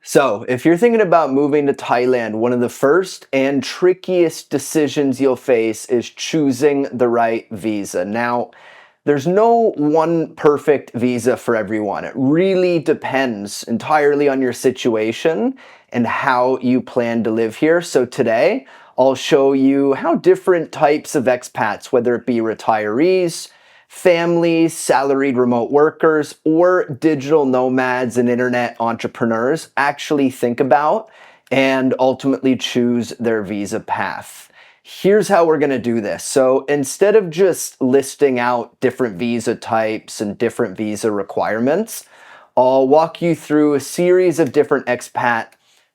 So, if you're thinking about moving to Thailand, one of the first and trickiest decisions you'll face is choosing the right visa. Now, there's no one perfect visa for everyone. It really depends entirely on your situation and how you plan to live here. So today, I'll show you how different types of expats, whether it be retirees, families, salaried remote workers, or digital nomads and internet entrepreneurs actually think about and ultimately choose their visa path. Here's how we're going to do this. So instead of just listing out different visa types and different visa requirements, I'll walk you through a series of different expat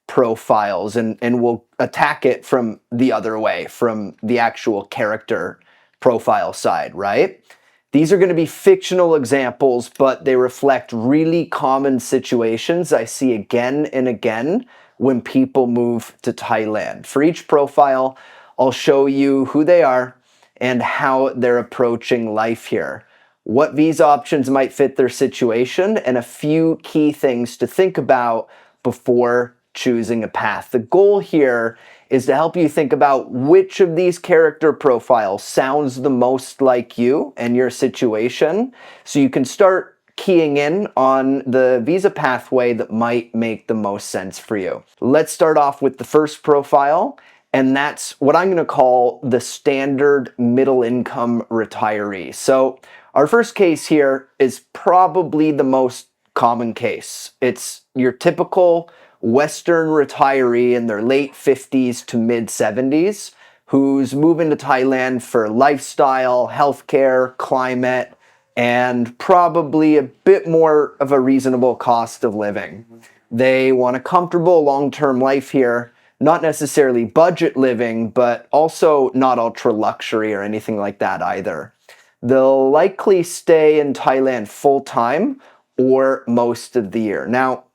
profiles and we'll attack it from the other way, from the actual character profile side, right? These are going to be fictional examples, but they reflect really common situations I see again and again when people move to Thailand. For each profile, I'll show you who they are and how they're approaching life here, what visa options might fit their situation, and a few key things to think about before choosing a path. The goal here is to help you think about which of these character profiles sounds the most like you and your situation, so you can start keying in on the visa pathway that might make the most sense for you. Let's start off with the first profile, and that's what I'm going to call the standard middle income retiree. So our first case here is probably the most common case. It's your typical Western retiree in their late 50s to mid 70s who's moving to Thailand for lifestyle, healthcare, climate, and probably a bit more of a reasonable cost of living. They want a comfortable long-term life here, not necessarily budget living, but also not ultra luxury or anything like that either. They'll likely stay in Thailand full-time or most of the year. Now,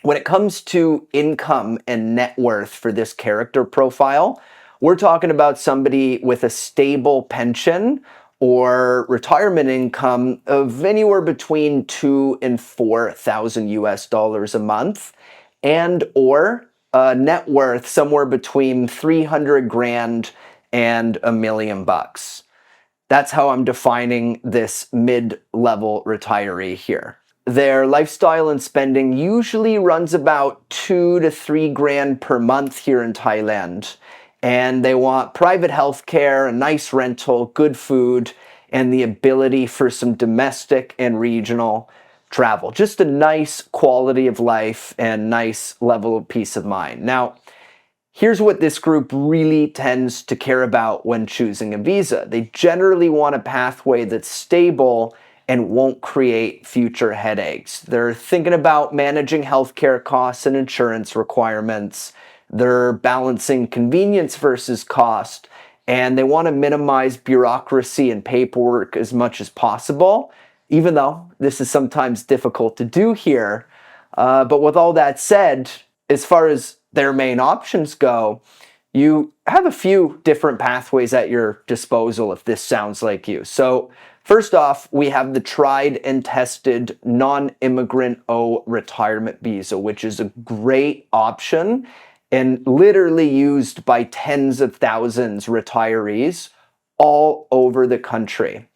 when it comes to income and net worth for this character profile, we're talking about somebody with a stable pension or retirement income of anywhere between 2 and 4,000 US dollars a month, and or a net worth somewhere between 300 grand and $1 million. That's how I'm defining this mid-level retiree here. Their lifestyle and spending usually runs about 2 to 3 grand per month here in Thailand. And they want private healthcare, a nice rental, good food, and the ability for some domestic and regional travel. Just a nice quality of life and nice level of peace of mind. Now, here's what this group really tends to care about when choosing a visa. They generally want a pathway that's stable and won't create future headaches. They're thinking about managing healthcare costs and insurance requirements. They're balancing convenience versus cost, and they want to minimize bureaucracy and paperwork as much as possible, even though this is sometimes difficult to do here. But with all that said, as far as their main options go, you have a few different pathways at your disposal if this sounds like you. So first off, we have the tried and tested non-immigrant O retirement visa, which is a great option and literally used by tens of thousands retirees all over the country.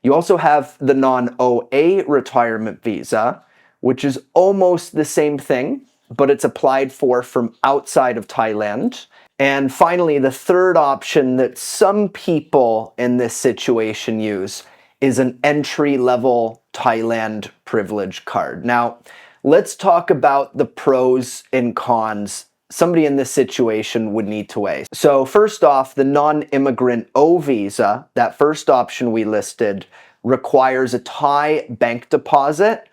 You also have the non-OA retirement visa, which is almost the same thing, but it's applied for from outside of Thailand. And finally, the third option that some people in this situation use is an entry-level Thailand privilege card. Now, let's talk about the pros and cons somebody in this situation would need to weigh. So first off, the non-immigrant O visa, that first option we listed, requires a Thai bank deposit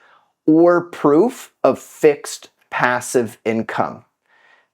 or proof of fixed passive income.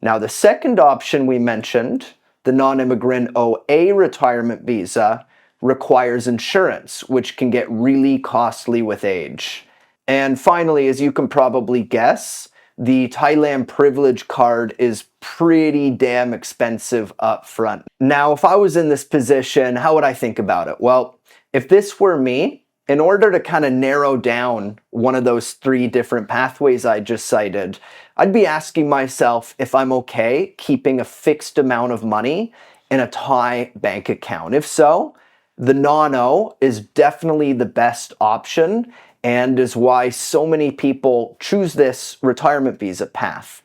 Now, the second option we mentioned, the non-immigrant OA retirement visa, requires insurance, which can get really costly with age. And finally, as you can probably guess, the Thailand privilege card is pretty damn expensive up front. Now, if I was in this position, how would I think about it? Well, if this were me, in order to kind of narrow down one of those three different pathways I just cited, I'd be asking myself if I'm okay keeping a fixed amount of money in a Thai bank account. If so, the non-O is definitely the best option and is why so many people choose this retirement visa path.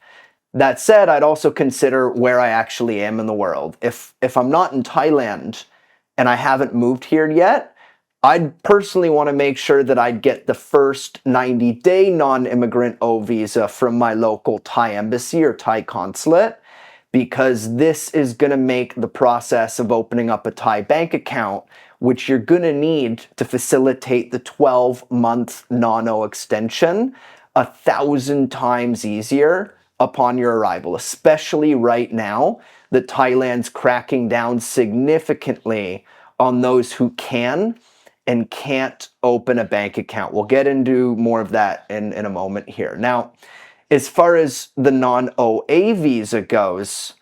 That said, I'd also consider where I actually am in the world. If I'm not in Thailand and I haven't moved here yet, I'd personally want to make sure that I'd get the first 90-day non-immigrant O visa from my local Thai embassy or Thai consulate, because this is going to make the process of opening up a Thai bank account, which you're going to need to facilitate the 12-month non-O extension, 1,000 times easier upon your arrival, especially right now that Thailand's cracking down significantly on those who can and can't open a bank account. We'll get into more of that in a moment here. Now, as far as the non-OA visa goes,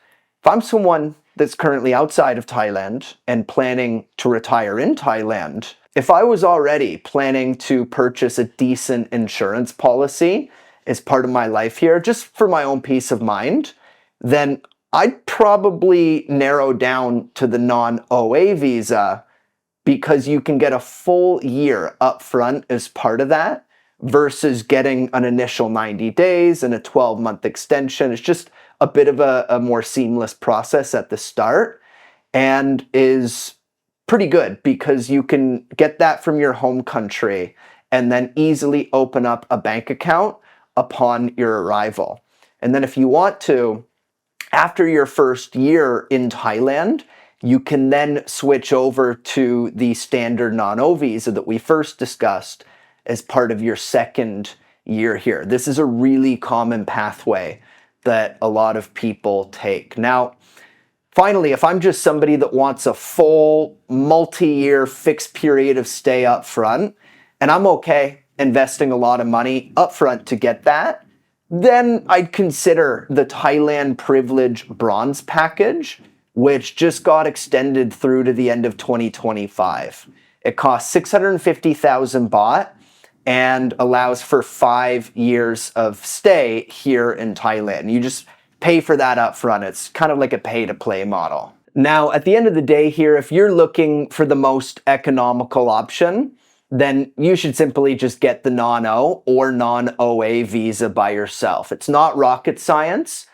if I'm someone that's currently outside of Thailand and planning to retire in Thailand, if I was already planning to purchase a decent insurance policy as part of my life here, just for my own peace of mind, then I'd probably narrow down to the non-OA visa, because you can get a full year up front as part of that versus getting an initial 90 days and a 12-month extension. It's just a bit of a more seamless process at the start and is pretty good because you can get that from your home country and then easily open up a bank account upon your arrival. And then if you want to, after your first year in Thailand, you can then switch over to the standard non-O visa that we first discussed as part of your second year here. This is a really common pathway that a lot of people take. Now, finally, if I'm just somebody that wants a full multi-year fixed period of stay up front, and I'm okay investing a lot of money up front to get that, then I'd consider the Thailand Privilege Bronze Package, which just got extended through to the end of 2025. It costs 650,000 baht and allows for 5 years of stay here in Thailand. You just pay for that up front. It's kind of like a pay-to-play model. Now, at the end of the day here, if you're looking for the most economical option, then you should simply just get the non-O or non-OA visa by yourself. It's not rocket science.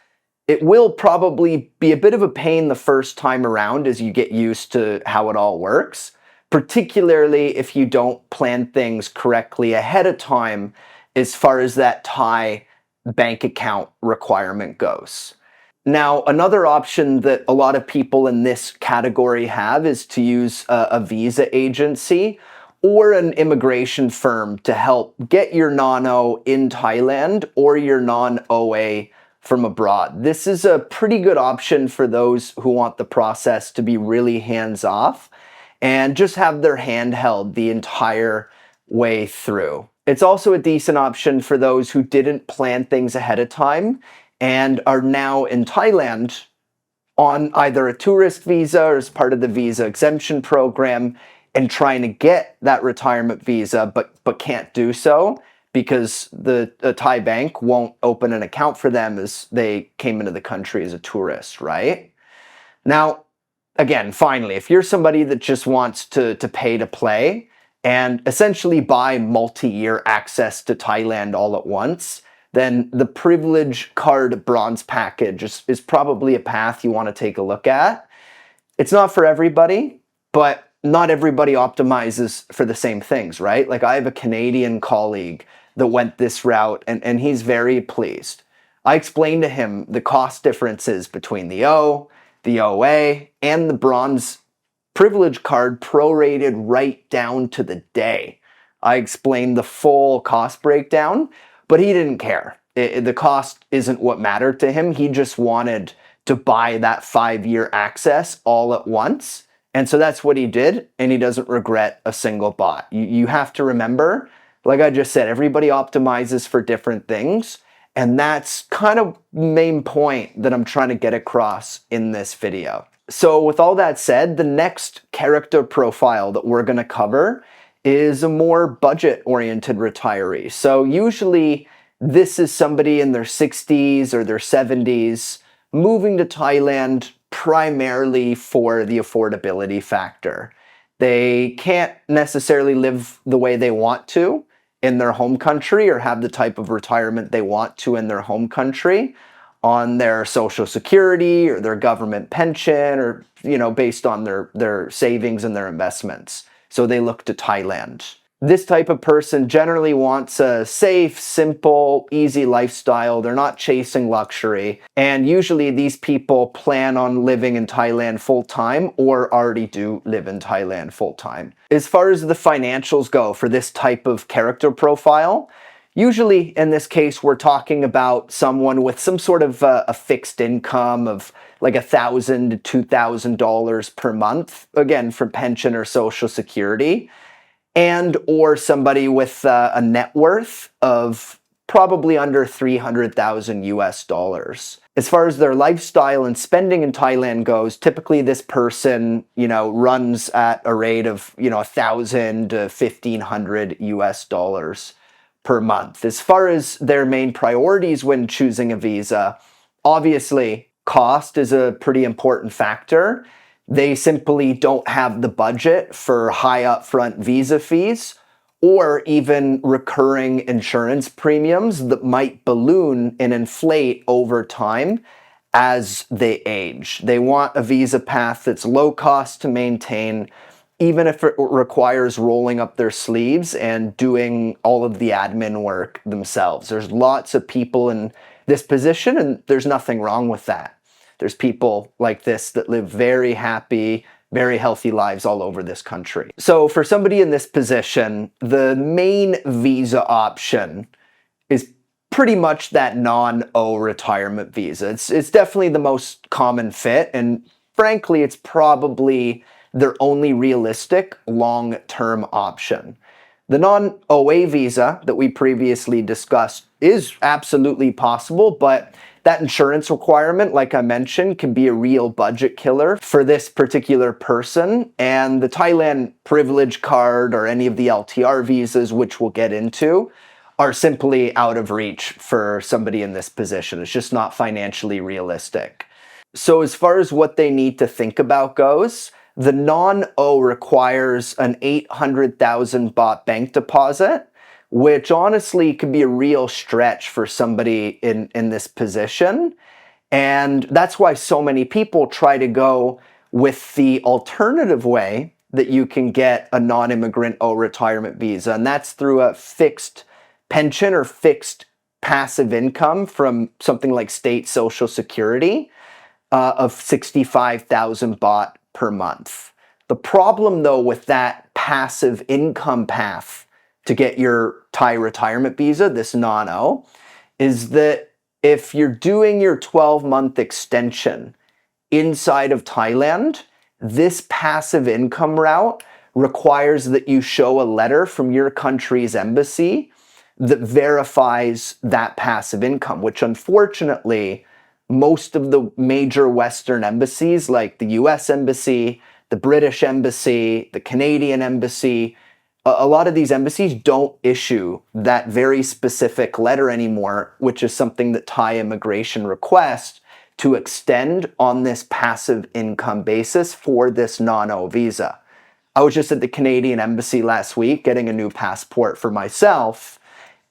It will probably be a bit of a pain the first time around as you get used to how it all works, particularly if you don't plan things correctly ahead of time as far as that Thai bank account requirement goes. Now, another option that a lot of people in this category have is to use a visa agency or an immigration firm to help get your non-O in Thailand or your non-OA from abroad. This is a pretty good option for those who want the process to be really hands-off and just have their hand held the entire way through. It's also a decent option for those who didn't plan things ahead of time and are now in Thailand on either a tourist visa or as part of the visa exemption program and trying to get that retirement visa but can't do so because the Thai bank won't open an account for them as they came into the country as a tourist, right? Now, again, finally, if you're somebody that just wants to pay to play and essentially buy multi-year access to Thailand all at once, then the Privilege Card Bronze Package is probably a path you want to take a look at. It's not for everybody, but not everybody optimizes for the same things, right? Like I have a Canadian colleague that went this route and he's very pleased. I explained to him the cost differences between the O, the OA, and the bronze privilege card prorated right down to the day. I explained the full cost breakdown, but he didn't care. The cost isn't what mattered to him. He just wanted to buy that 5-year access all at once. And so that's what he did, and he doesn't regret a single baht. You have to remember, like I just said, everybody optimizes for different things, and that's kind of the main point that I'm trying to get across in this video. So with all that said, the next character profile that we're going to cover is a more budget-oriented retiree. So usually this is somebody in their 60s or their 70s moving to Thailand primarily for the affordability factor. They can't necessarily live the way they want to in their home country or have the type of retirement they want to in their home country on their social security or their government pension or, based on their savings and their investments. So they look to Thailand. This type of person generally wants a safe, simple, easy lifestyle. They're not chasing luxury. And usually these people plan on living in Thailand full time or already do live in Thailand full time. As far as the financials go for this type of character profile, usually in this case, we're talking about someone with some sort of a fixed income of like $1,000 to $2,000 per month, again, for pension or social security, and or somebody with a net worth of probably under 300,000 US dollars. As far as their lifestyle and spending in Thailand goes, typically this person, runs at a rate of, 1,000 to 1,500 US dollars per month. As far as their main priorities when choosing a visa, obviously cost is a pretty important factor. They simply don't have the budget for high upfront visa fees or even recurring insurance premiums that might balloon and inflate over time as they age. They want a visa path that's low cost to maintain, even if it requires rolling up their sleeves and doing all of the admin work themselves. There's lots of people in this position, and there's nothing wrong with that. There's people like this that live very happy, very healthy lives all over this country. So for somebody in this position, the main visa option is pretty much that non-O retirement visa. It's definitely the most common fit, and frankly, it's probably their only realistic long-term option. The non-OA visa that we previously discussed is absolutely possible, but that insurance requirement, like I mentioned, can be a real budget killer for this particular person. And the Thailand Privilege Card or any of the LTR visas, which we'll get into, are simply out of reach for somebody in this position. It's just not financially realistic. So as far as what they need to think about goes, the non-O requires an 800,000 baht bank deposit, which honestly could be a real stretch for somebody in this position. And that's why so many people try to go with the alternative way that you can get a non-immigrant O retirement visa, and that's through a fixed pension or fixed passive income from something like state social security of 65,000 baht per month. The problem though with that passive income path to get your Thai retirement visa, this non-O, is that if you're doing your 12-month extension inside of Thailand, this passive income route requires that you show a letter from your country's embassy that verifies that passive income, which unfortunately, most of the major Western embassies, like the US Embassy, the British Embassy, the Canadian Embassy, a lot of these embassies don't issue that very specific letter anymore, which is something that Thai immigration requests to extend on this passive income basis for this non-O visa. I was just at the Canadian Embassy last week getting a new passport for myself,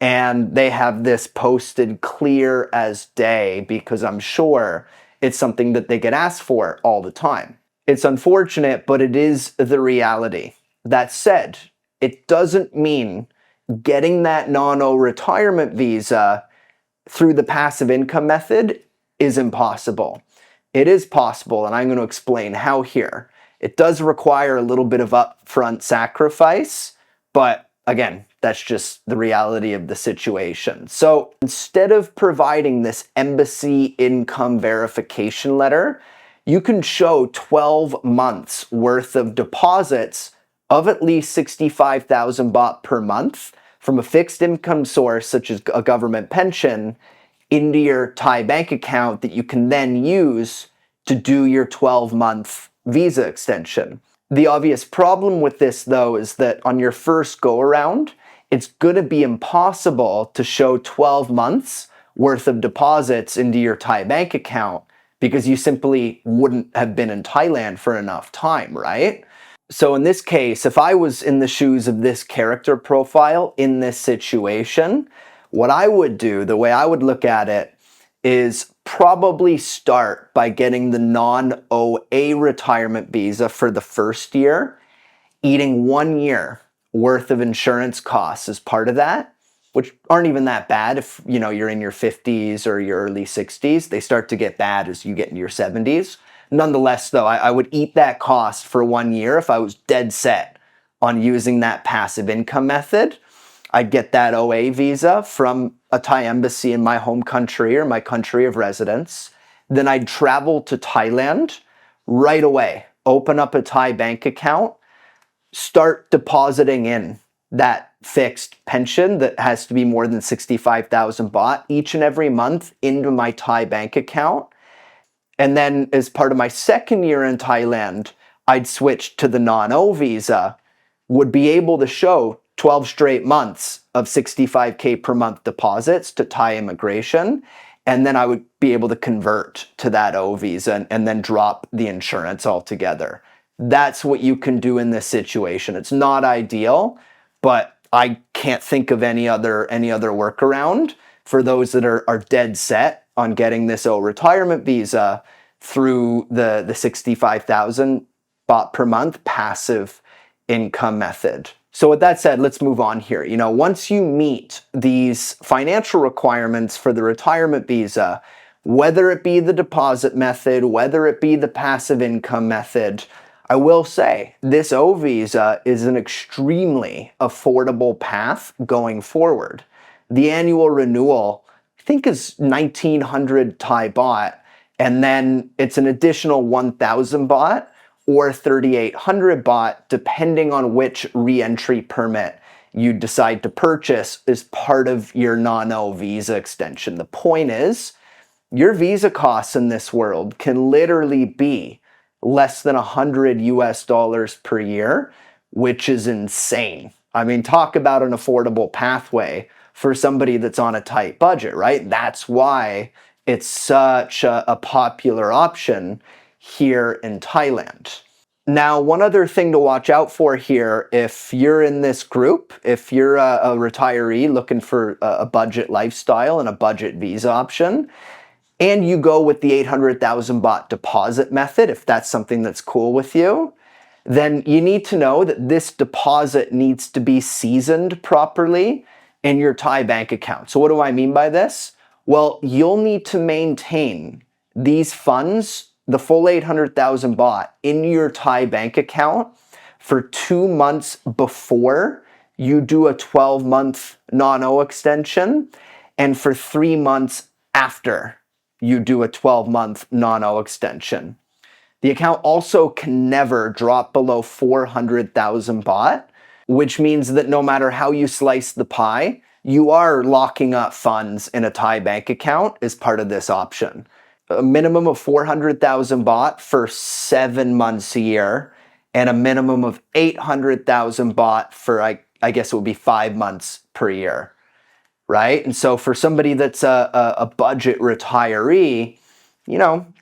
and they have this posted clear as day because I'm sure it's something that they get asked for all the time. It's unfortunate, but it is the reality. That said, it doesn't mean getting that non-O retirement visa through the passive income method is impossible. It is possible, and I'm going to explain how here. It does require a little bit of upfront sacrifice, but again, that's just the reality of the situation. So instead of providing this embassy income verification letter, you can show 12 months worth of deposits of at least 65,000 baht per month from a fixed income source such as a government pension into your Thai bank account that you can then use to do your 12-month visa extension. The obvious problem with this, though, is that on your first go around, it's going to be impossible to show 12 months worth of deposits into your Thai bank account because you simply wouldn't have been in Thailand for enough time, right? So in this case, if I was in the shoes of this character profile in this situation, what I would do, the way I would look at it, is probably start by getting the non-OA retirement visa for the first year, eating 1 year worth of insurance costs as part of that, which aren't even that bad if you're in your 50s or your early 60s. They start to get bad as you get into your 70s. Nonetheless, though, I would eat that cost for 1 year if I was dead set on using that passive income method. I'd get that OA visa from a Thai embassy in my home country or my country of residence. Then I'd travel to Thailand right away, open up a Thai bank account, start depositing in that fixed pension that has to be more than 65,000 baht each and every month into my Thai bank account. And then as part of my second year in Thailand, I'd switch to the non-O visa, would be able to show 12 straight months of 65K per month deposits to Thai immigration. And then I would be able to convert to that O visa and then drop the insurance altogether. That's what you can do in this situation. It's not ideal, but I can't think of any other workaround for those that are dead set on getting this O retirement visa through the 65,000 baht per month passive income method. So with that said, let's move on here. Once you meet these financial requirements for the retirement visa, whether it be the deposit method, whether it be the passive income method, I will say this O visa is an extremely affordable path going forward. The annual renewal, I think, is 1,900 Thai baht, and then it's an additional 1,000 baht or 3,800 baht, depending on which re-entry permit you decide to purchase as part of your non-O visa extension. The point is, your visa costs in this world can literally be less than $100 per year, which is insane. I mean, talk about an affordable pathway for somebody that's on a tight budget, right? That's why it's such a popular option here in Thailand. Now, one other thing to watch out for here, if you're in this group, if you're a retiree looking for a budget lifestyle and a budget visa option, and you go with the 800,000 baht deposit method, if that's something that's cool with you, then you need to know that this deposit needs to be seasoned properly in your Thai bank account. So what do I mean by this? Well, you'll need to maintain these funds, the full 800,000 baht, in your Thai bank account for 2 months before you do a 12-month non-O extension, and for 3 months after you do a 12-month non-O extension. The account also can never drop below 400,000 baht, which means that no matter how you slice the pie, you are locking up funds in a Thai bank account as part of this option. A minimum of 400,000 baht for 7 months a year, and a minimum of 800,000 baht for, I guess it would be 5 months per year, right? And so for somebody that's a budget retiree,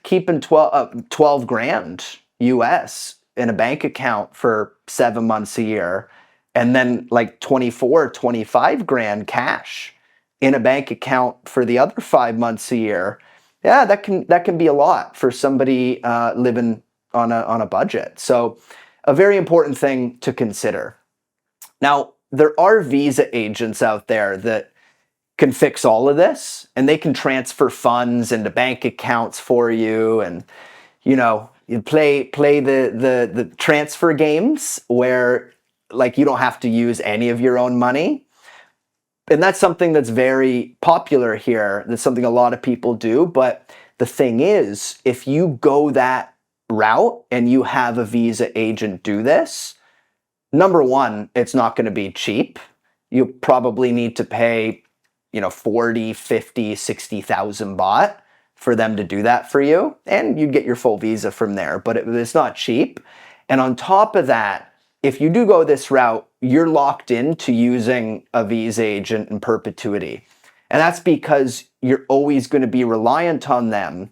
keeping 12 grand US in a bank account for 7 months a year, and then like 24, 25 grand cash in a bank account for the other 5 months a year, yeah, that can be a lot for somebody living on a budget. So a very important thing to consider. Now, there are visa agents out there that can fix all of this, and they can transfer funds into bank accounts for you, and you play the transfer games where like you don't have to use any of your own money. And that's something that's very popular here. That's something a lot of people do. But the thing is, if you go that route and you have a visa agent do this, number one, it's not going to be cheap. You probably need to pay 40, 50, 60,000 baht for them to do that for you. And you'd get your full visa from there, but it's not cheap. And on top of that, if you do go this route, you're locked into using a visa agent in perpetuity. And that's because you're always going to be reliant on them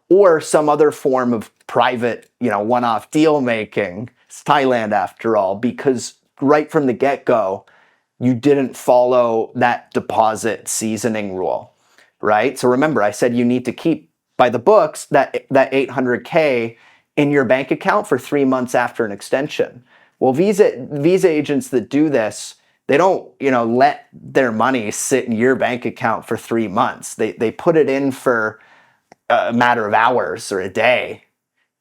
or some other form of private, one-off deal making. It's Thailand after all, because right from the get-go, you didn't follow that deposit seasoning rule, right? So remember, I said you need to keep by the books that 800K in your bank account for 3 months after an extension. Well, visa agents that do this, they don't, let their money sit in your bank account for 3 months. They put it in for a matter of hours or a day,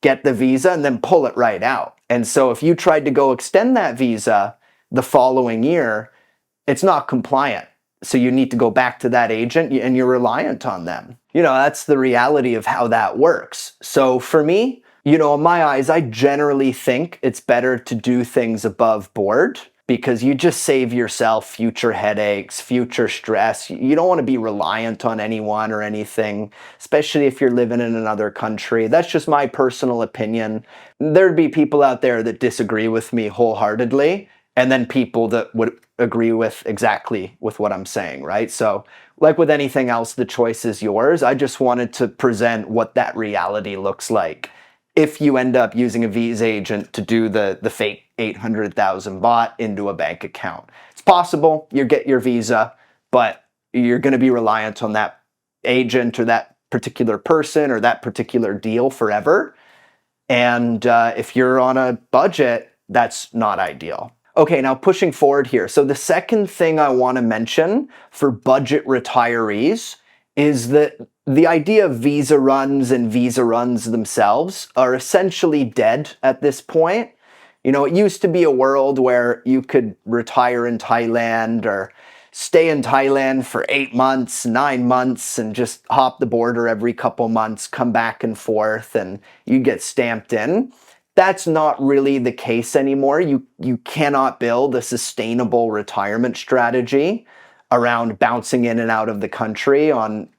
get the visa, and then pull it right out. And so if you tried to go extend that visa the following year, it's not compliant. So you need to go back to that agent and you're reliant on them. That's the reality of how that works. So for me, in my eyes, I generally think it's better to do things above board because you just save yourself future headaches, future stress. You don't want to be reliant on anyone or anything, especially if you're living in another country. That's just my personal opinion. There'd be people out there that disagree with me wholeheartedly, and then people that would agree with exactly with what I'm saying, right? So like with anything else, the choice is yours. I just wanted to present what that reality looks like if you end up using a visa agent to do the fake 800,000 baht into a bank account. It's possible you get your visa, but you're going to be reliant on that agent or that particular person or that particular deal forever. And if you're on a budget, that's not ideal. Okay, now pushing forward here. So the second thing I want to mention for budget retirees is that the idea of visa runs and visa runs themselves are essentially dead at this point. It used to be a world where you could retire in Thailand or stay in Thailand for 8 months, 9 months, and just hop the border every couple months, come back and forth, and you get stamped in. That's not really the case anymore. You cannot build a sustainable retirement strategy around bouncing in and out of the country on,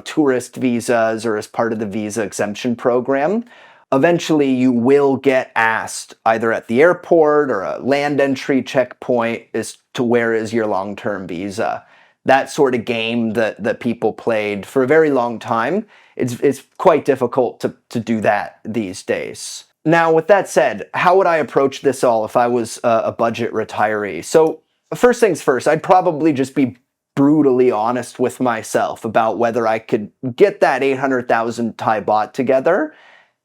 tourist visas or as part of the visa exemption program. Eventually, you will get asked either at the airport or a land entry checkpoint as to where is your long-term visa. That sort of game that people played for a very long time, it's quite difficult to do that these days. Now, with that said, how would I approach this all if I was a budget retiree? So first things first, I'd probably just be brutally honest with myself about whether I could get that 800,000 Thai baht together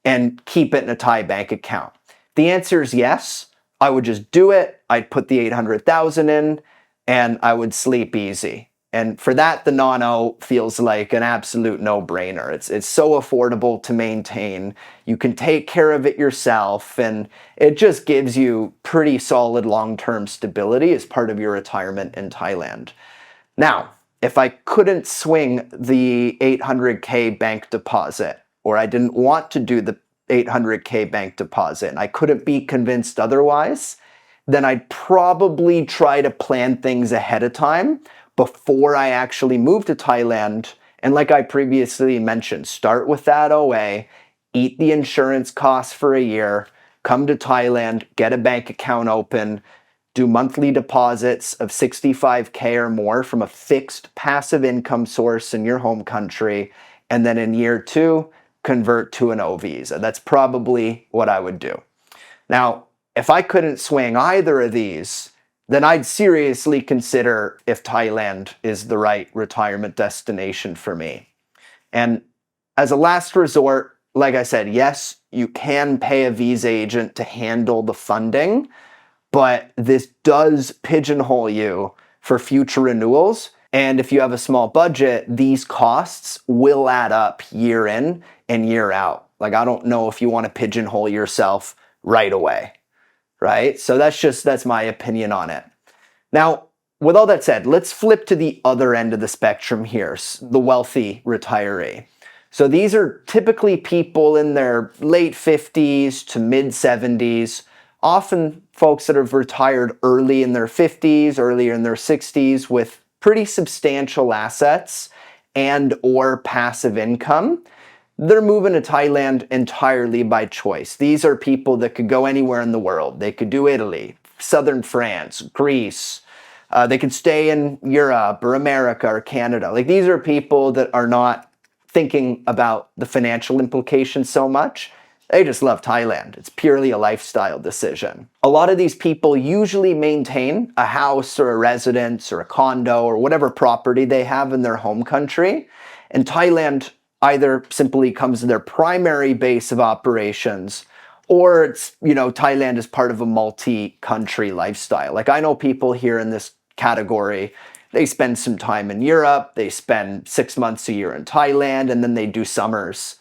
and keep it in a Thai bank account. The answer is yes. I would just do it. I'd put the 800,000 in and I would sleep easy. And for that, the Nano feels like an absolute no-brainer. It's so affordable to maintain. You can take care of it yourself, and it just gives you pretty solid long-term stability as part of your retirement in Thailand. Now, if I couldn't swing the 800K bank deposit, or I didn't want to do the 800K bank deposit, and I couldn't be convinced otherwise, then I'd probably try to plan things ahead of time before I actually move to Thailand. And like I previously mentioned, start with that OA, eat the insurance costs for a year, come to Thailand, get a bank account open, do monthly deposits of 65K or more from a fixed passive income source in your home country, and then in year 2, convert to an O visa. That's probably what I would do. Now, if I couldn't swing either of these, then I'd seriously consider if Thailand is the right retirement destination for me. And as a last resort, like I said, yes, you can pay a visa agent to handle the funding, but this does pigeonhole you for future renewals. And if you have a small budget, these costs will add up year in and year out. Like, I don't know if you want to pigeonhole yourself right away, right? So that's my opinion on it. Now, with all that said, let's flip to the other end of the spectrum here, the wealthy retiree. So these are typically people in their late 50s to mid 70s, often folks that have retired early in their 50s, earlier in their 60s with pretty substantial assets and or passive income. they're moving to Thailand entirely by choice. These are people that could go anywhere in the world. They could do Italy, southern France, Greece. They could stay in Europe or America or Canada. Like, these are people that are not thinking about the financial implications so much. They just love Thailand. It's purely a lifestyle decision. A lot of these people usually maintain a house or a residence or a condo or whatever property they have in their home country. And Thailand either simply comes to their primary base of operations, or it's, Thailand is part of a multi-country lifestyle. Like, I know people here in this category, they spend some time in Europe, they spend 6 months a year in Thailand, and then they do summers,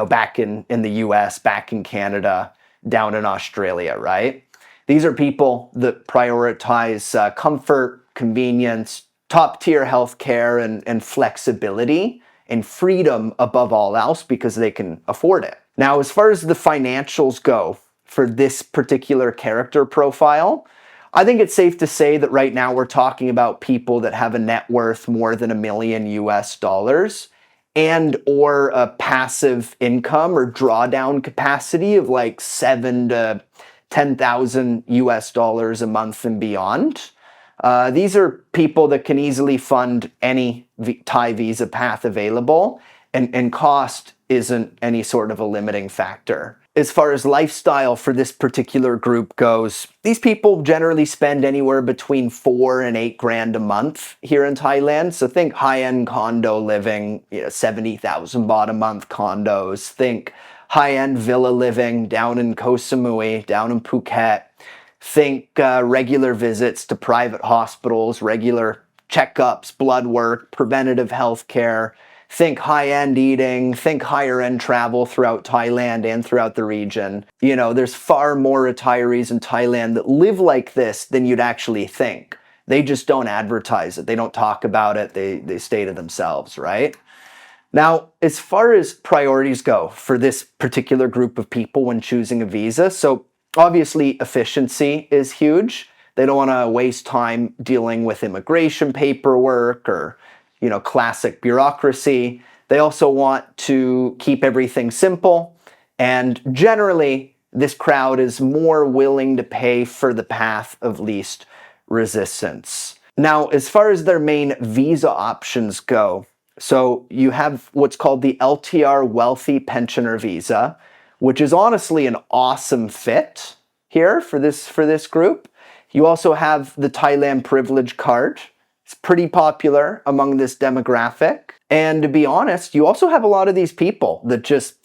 back in the US, back in Canada, down in Australia, right? These are people that prioritize comfort, convenience, top-tier healthcare, and flexibility and freedom above all else because they can afford it. Now, as far as the financials go for this particular character profile, I think it's safe to say that right now we're talking about people that have a net worth more than $1 million US and or a passive income or drawdown capacity of like 7 to 10,000 US dollars a month and beyond. These are people that can easily fund any Thai visa path available, and cost isn't any sort of a limiting factor. As far as lifestyle for this particular group goes, these people generally spend anywhere between 4 and 8 grand a month here in Thailand. So think high-end condo living, 70,000 baht a month condos. Think high-end villa living down in Koh Samui, down in Phuket. Think regular visits to private hospitals, regular checkups, blood work, preventative health care. Think high-end eating, think higher-end travel throughout Thailand and throughout the region. There's far more retirees in Thailand that live like this than you'd actually think. They just don't advertise it. They don't talk about it. They stay to themselves, right? Now, as far as priorities go for this particular group of people when choosing a visa, so obviously efficiency is huge. They don't want to waste time dealing with immigration paperwork or classic bureaucracy. They also want to keep everything simple. And generally, this crowd is more willing to pay for the path of least resistance. Now, as far as their main visa options go, so you have what's called the LTR Wealthy Pensioner Visa, which is honestly an awesome fit here for this group. You also have the Thailand Privilege Card. It's pretty popular among this demographic. And to be honest, you also have a lot of these people that just,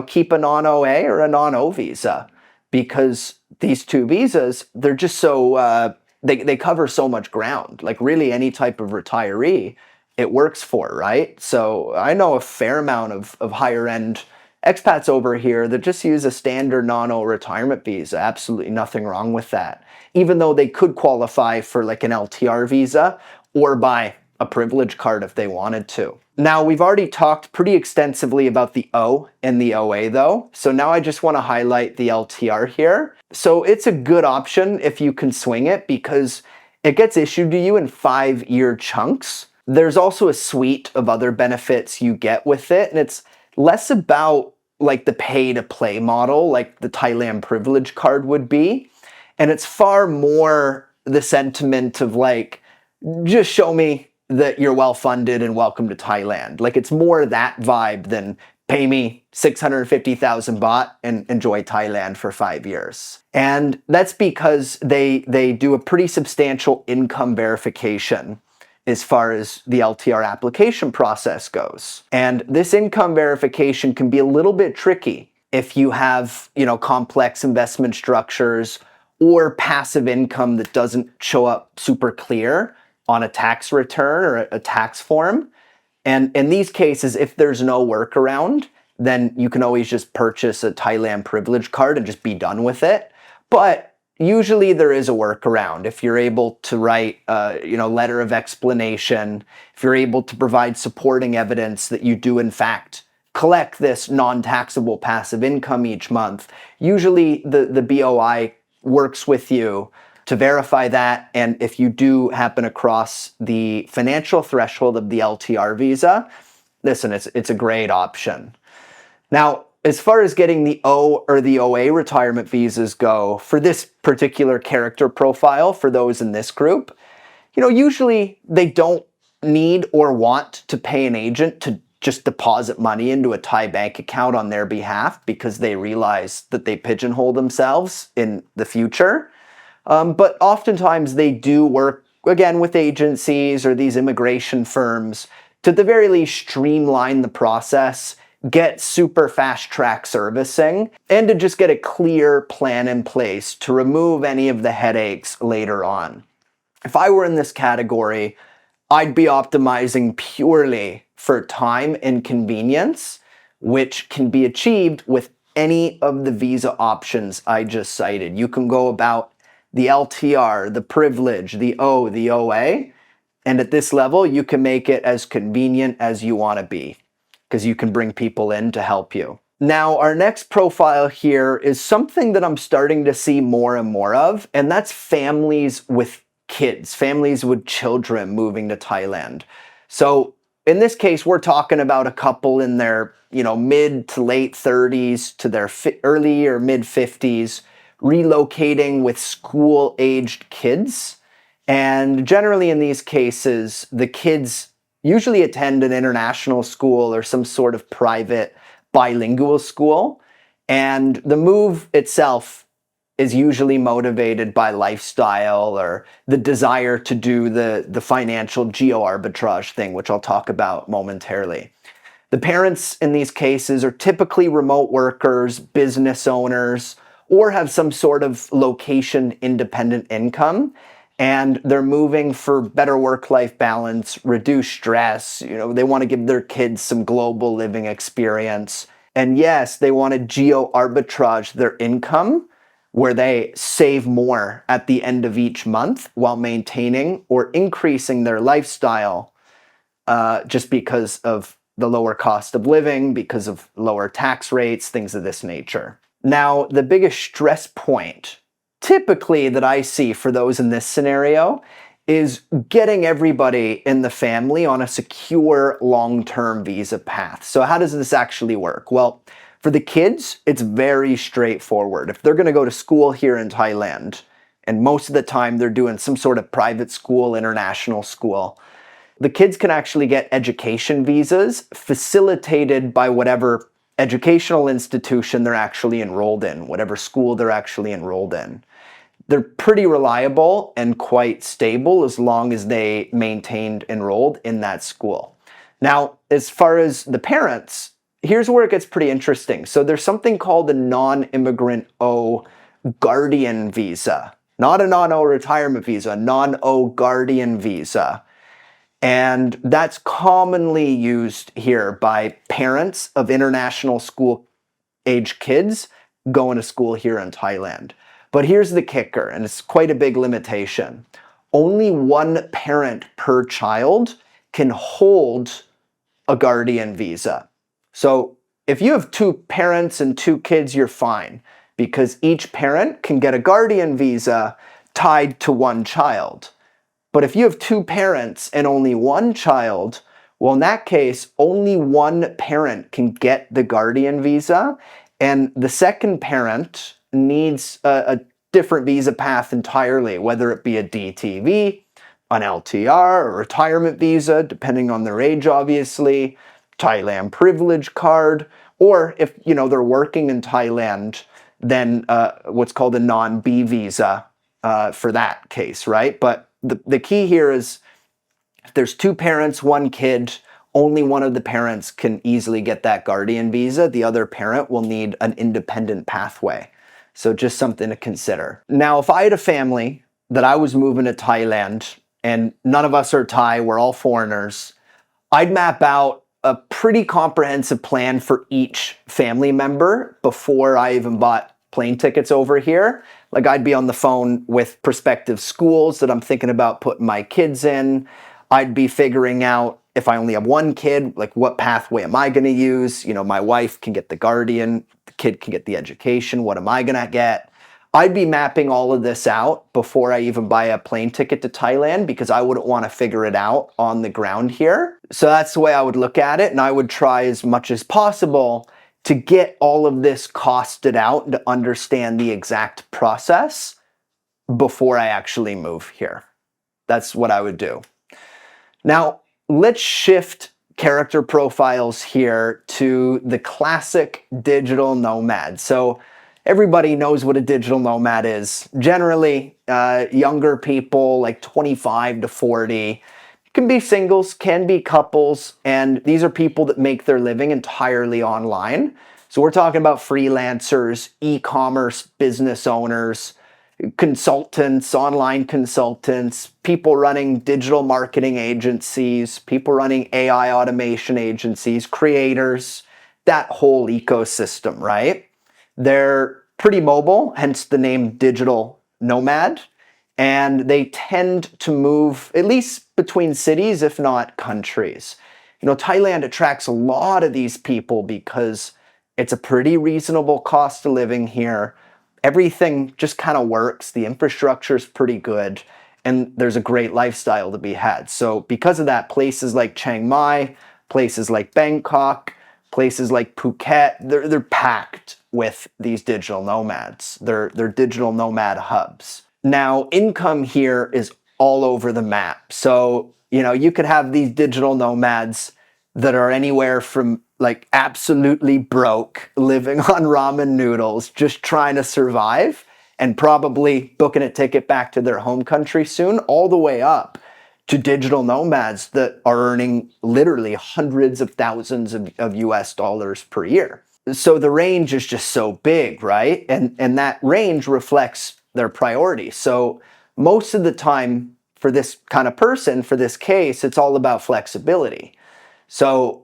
keep a non-OA or a non-O visa, because these two visas, they're just so, they cover so much ground. Like, really any type of retiree, it works for, right? So I know a fair amount of higher end expats over here that just use a standard non-O retirement visa. Absolutely nothing wrong with that. Even though they could qualify for like an LTR visa or buy a privilege card if they wanted to. Now, we've already talked pretty extensively about the O and the OA though, so now I just want to highlight the LTR here. So it's a good option if you can swing it because it gets issued to you in 5-year chunks. There's also a suite of other benefits you get with it, and it's less about like the pay-to-play model like the Thailand Privilege Card would be, and it's far more the sentiment of like, just show me that you're well-funded and welcome to Thailand. Like, it's more that vibe than pay me 650,000 baht and enjoy Thailand for 5 years. And that's because they do a pretty substantial income verification as far as the LTR application process goes. And this income verification can be a little bit tricky if you have, complex investment structures or passive income that doesn't show up super clear on a tax return or a tax form. And in these cases, if there's no workaround, then you can always just purchase a Thailand Privilege Card and just be done with it. But usually there is a workaround. If you're able to write a letter of explanation, if you're able to provide supporting evidence that you do in fact collect this non-taxable passive income each month, usually the BOI works with you to verify that. And if you do happen across the financial threshold of the LTR visa, listen, it's a great option. Now, as far as getting the O or the OA retirement visas go, for this particular character profile, for those in this group, usually they don't need or want to pay an agent to just deposit money into a Thai bank account on their behalf because they realize that they pigeonhole themselves in the future. But oftentimes they do work, again, with agencies or these immigration firms to at the very least streamline the process, get super fast track servicing, and to just get a clear plan in place to remove any of the headaches later on. If I were in this category, I'd be optimizing purely for time and convenience, which can be achieved with any of the visa options I just cited. You can go about the LTR, the privilege, the O, the OA, and at this level, you can make it as convenient as you want to be because you can bring people in to help you. Now, our next profile here is something that I'm starting to see more and more of, and that's families with kids, families with children moving to Thailand. So in this case, we're talking about a couple in their, mid to late 30s to their early or mid 50s, relocating with school-aged kids. And generally in these cases, the kids usually attend an international school or some sort of private bilingual school. And the move itself is usually motivated by lifestyle or the desire to do the financial geo-arbitrage thing, which I'll talk about momentarily. The parents in these cases are typically remote workers, business owners, or have some sort of location-independent income, and they're moving for better work-life balance, reduced stress. They want to give their kids some global living experience. And yes, they want to geo-arbitrage their income, where they save more at the end of each month while maintaining or increasing their lifestyle just because of the lower cost of living, because of lower tax rates, things of this nature. Now, the biggest stress point typically that I see for those in this scenario is getting everybody in the family on a secure long-term visa path. So how does this actually work? Well, for the kids, it's very straightforward. If they're going to go to school here in Thailand, and most of the time they're doing some sort of private school, international school, the kids can actually get education visas facilitated by whatever educational institution they're actually enrolled in, whatever school they're actually enrolled in. They're pretty reliable and quite stable as long as they maintained enrolled in that school. Now, as far as the parents, here's where it gets pretty interesting. So there's something called a non-immigrant O guardian visa, not a non-O retirement visa, a non-O guardian visa. And that's commonly used here by parents of international school-age kids going to school here in Thailand. But here's the kicker, and it's quite a big limitation. Only one parent per child can hold a guardian visa. So if you have two parents and two kids, you're fine, because each parent can get a guardian visa tied to one child. But if you have two parents and only one child, well, in that case, only one parent can get the guardian visa, and the second parent needs a different visa path entirely, whether it be a DTV, an LTR, or retirement visa, depending on their age, obviously, Thailand privilege card, or if they're working in Thailand, then what's called a non-B visa for that case, right? But the key here is if there's two parents, one kid, only one of the parents can easily get that guardian visa. The other parent will need an independent pathway. So just something to consider. Now, if I had a family that I was moving to Thailand and none of us are Thai, we're all foreigners, I'd map out a pretty comprehensive plan for each family member before I even bought plane tickets over here. Like I'd be on the phone with prospective schools that I'm thinking about putting my kids in. I'd be figuring out if I only have one kid, like what pathway am I going to use? My wife can get the guardian, the kid can get the education. What am I going to get? I'd be mapping all of this out before I even buy a plane ticket to Thailand because I wouldn't want to figure it out on the ground here. So that's the way I would look at it. And I would try as much as possible to get all of this costed out and to understand the exact process before I actually move here. That's what I would do. Now, let's shift character profiles here to the classic digital nomad. So everybody knows what a digital nomad is. Generally, younger people like 25 to 40. Can be singles, can be couples, and these are people that make their living entirely online. So we're talking about freelancers, e-commerce business owners, consultants, online consultants, people running digital marketing agencies, people running AI automation agencies, creators, that whole ecosystem, right? They're pretty mobile, hence the name digital nomad, and they tend to move at least between cities, if not countries. You know, Thailand attracts a lot of these people because it's a pretty reasonable cost of living here. Everything just kind of works. The infrastructure is pretty good, and there's a great lifestyle to be had. So because of that, places like Chiang Mai, places like Bangkok, places like Phuket, they're packed with these digital nomads. They're digital nomad hubs. Now, income here is all over the map. So, you know, you could have these digital nomads that are anywhere from like absolutely broke, living on ramen noodles, just trying to survive and probably booking a ticket back to their home country soon, all the way up to digital nomads that are earning literally hundreds of thousands of US dollars per year. So the range is just so big, right? And that range reflects their priorities. So most of the time for this kind of person, for this case, it's all about flexibility. So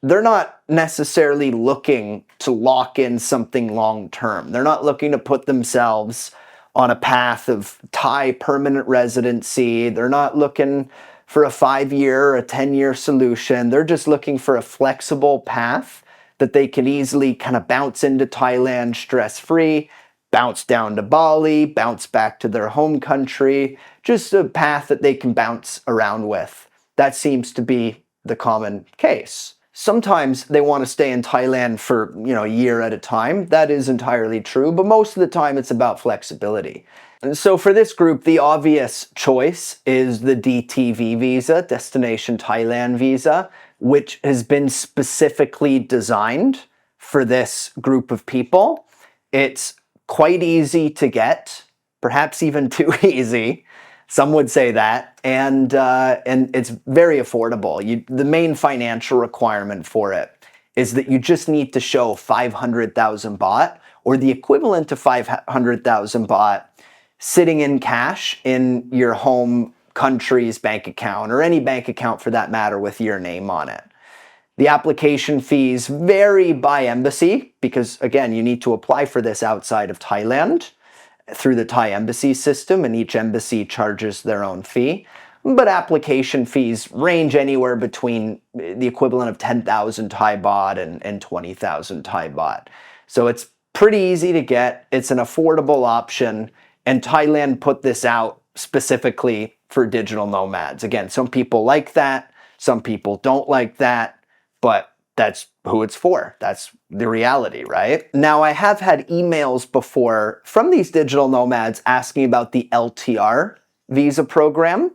they're not necessarily looking to lock in something long term. They're not looking to put themselves on a path of Thai permanent residency. They're not looking for a 5-year or a 10-year solution. They're just looking for a flexible path that they can easily kind of bounce into Thailand stress-free, bounce down to Bali, bounce back to their home country, just a path that they can bounce around with. That seems to be the common case. Sometimes they want to stay in Thailand for, a year at a time. That is entirely true, but most of the time it's about flexibility. And so for this group, the obvious choice is the DTV visa, Destination Thailand visa, which has been specifically designed for this group of people. It's quite easy to get, perhaps even too easy. Some would say that, and it's very affordable. The main financial requirement for it is that you just need to show 500,000 baht, or the equivalent to 500,000 baht, sitting in cash in your home country's bank account, or any bank account for that matter with your name on it. The application fees vary by embassy because, again, you need to apply for this outside of Thailand through the Thai embassy system, and each embassy charges their own fee. But application fees range anywhere between the equivalent of 10,000 Thai baht and 20,000 Thai baht. So it's pretty easy to get. It's an affordable option, and Thailand put this out specifically for digital nomads. Again, some people like that, some people don't like that, but that's who it's for. That's the reality, right? Now, I have had emails before from these digital nomads asking about the LTR visa program,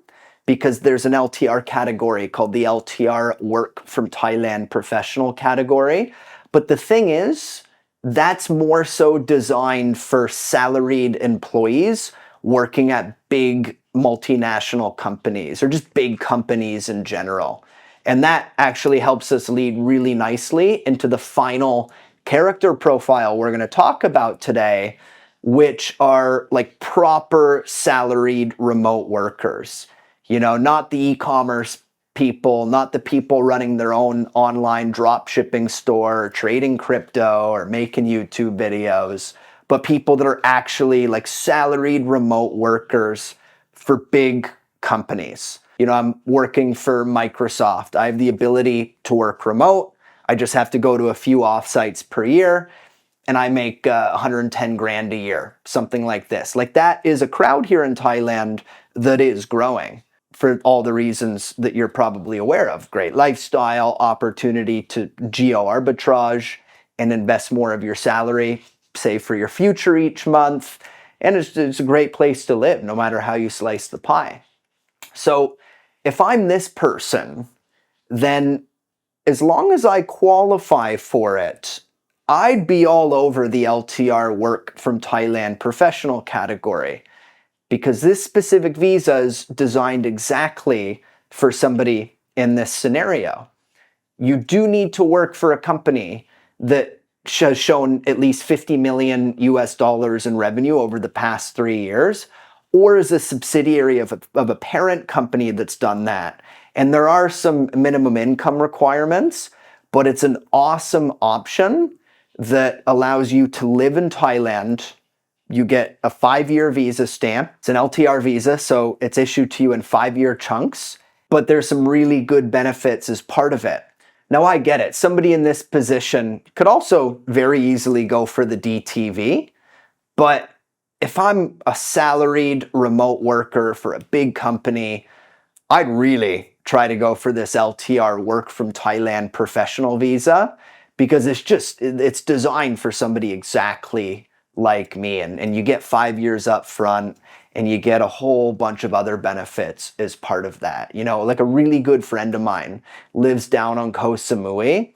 because there's an LTR category called the LTR Work from Thailand Professional category. But the thing is, that's more so designed for salaried employees working at big multinational companies or just big companies in general. And that actually helps us lead really nicely into the final character profile we're going to talk about today, which are like proper salaried remote workers. Not the e-commerce people, not the people running their own online drop shipping store, or trading crypto, or making YouTube videos, but people that are actually like salaried remote workers for big companies. I'm working for Microsoft. I have the ability to work remote. I just have to go to a few offsites per year, and I make 110 grand a year, something like this. Like, that is a crowd here in Thailand that is growing for all the reasons that you're probably aware of. Great lifestyle, opportunity to geo arbitrage, and invest more of your salary, save for your future each month, and it's a great place to live no matter how you slice the pie. So if I'm this person, then as long as I qualify for it, I'd be all over the LTR work from Thailand professional category, because this specific visa is designed exactly for somebody in this scenario. You do need to work for a company that has shown at least 50 million US dollars in revenue over the past 3 years, or is a subsidiary of a parent company that's done that. And there are some minimum income requirements, but it's an awesome option that allows you to live in Thailand. You get a 5-year visa stamp. It's an LTR visa, so it's issued to you in 5-year chunks, but there's some really good benefits as part of it. Now, I get it. Somebody in this position could also very easily go for the DTV, but if I'm a salaried remote worker for a big company, I'd really try to go for this LTR work from Thailand professional visa, because it's designed for somebody exactly like me. And you get 5 years up front, and you get a whole bunch of other benefits as part of that. You know, like a really good friend of mine lives down on Koh Samui,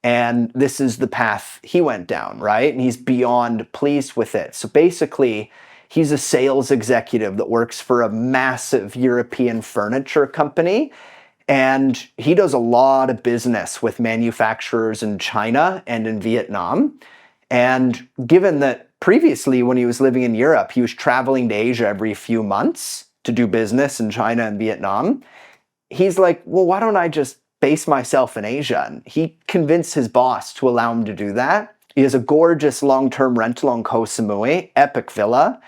and this is the path he went down, right? And he's beyond pleased with it. So basically, he's a sales executive that works for a massive European furniture company, and he does a lot of business with manufacturers in China and in Vietnam. And given that previously, when he was living in Europe, he was traveling to Asia every few months to do business in China and Vietnam, he's like, well, why don't I just base myself in Asia? And he convinced his boss to allow him to do that. He has a gorgeous long-term rental on Koh Samui, epic villa,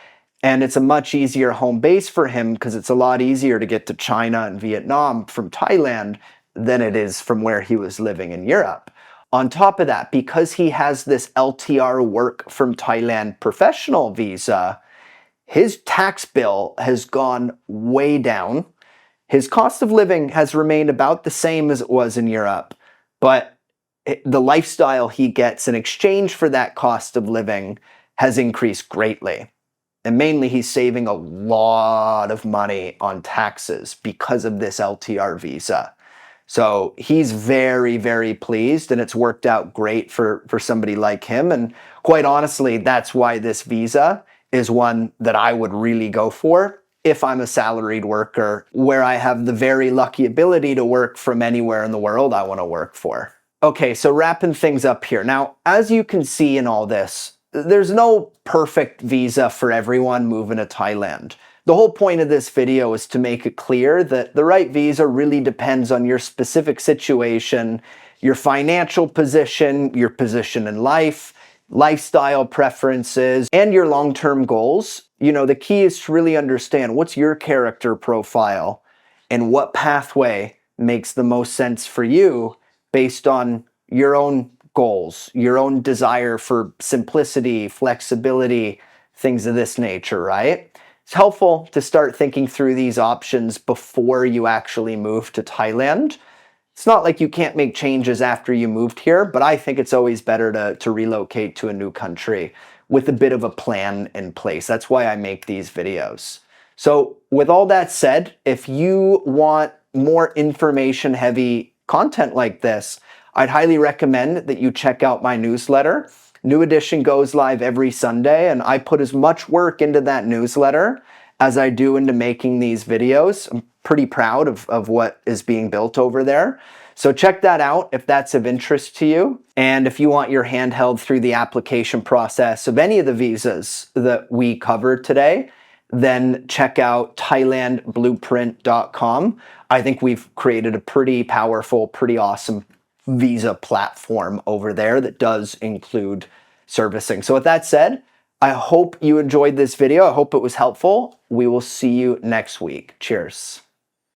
and it's a much easier home base for him because it's a lot easier to get to China and Vietnam from Thailand than it is from where he was living in Europe. On top of that, because he has this LTR work from Thailand professional visa, his tax bill has gone way down. His cost of living has remained about the same as it was in Europe, but the lifestyle he gets in exchange for that cost of living has increased greatly. And mainly, he's saving a lot of money on taxes because of this LTR visa. So he's very, very pleased, and it's worked out great for somebody like him. And quite honestly, that's why this visa is one that I would really go for if I'm a salaried worker, where I have the very lucky ability to work from anywhere in the world I want to work for. Okay, so wrapping things up here. Now, as you can see in all this, there's no perfect visa for everyone moving to Thailand. The whole point of this video is to make it clear that the right visa really depends on your specific situation, your financial position, your position in life, lifestyle preferences, and your long-term goals. You know, the key is to really understand what's your character profile and what pathway makes the most sense for you based on your own goals, your own desire for simplicity, flexibility, things of this nature, right? It's helpful to start thinking through these options before you actually move to Thailand. It's not like you can't make changes after you moved here, but I think it's always better to relocate to a new country with a bit of a plan in place. That's why I make these videos. So with all that said, if you want more information-heavy content like this, I'd highly recommend that you check out my newsletter. New edition goes live every Sunday, and I put as much work into that newsletter as I do into making these videos. I'm pretty proud of what is being built over there. So check that out if that's of interest to you. And if you want your hand held through the application process of any of the visas that we covered today, then check out thailandblueprint.com. I think we've created a pretty powerful, pretty awesome visa platform over there that does include servicing. So with that said, I hope you enjoyed this video. I hope it was helpful. We will see you next week. Cheers.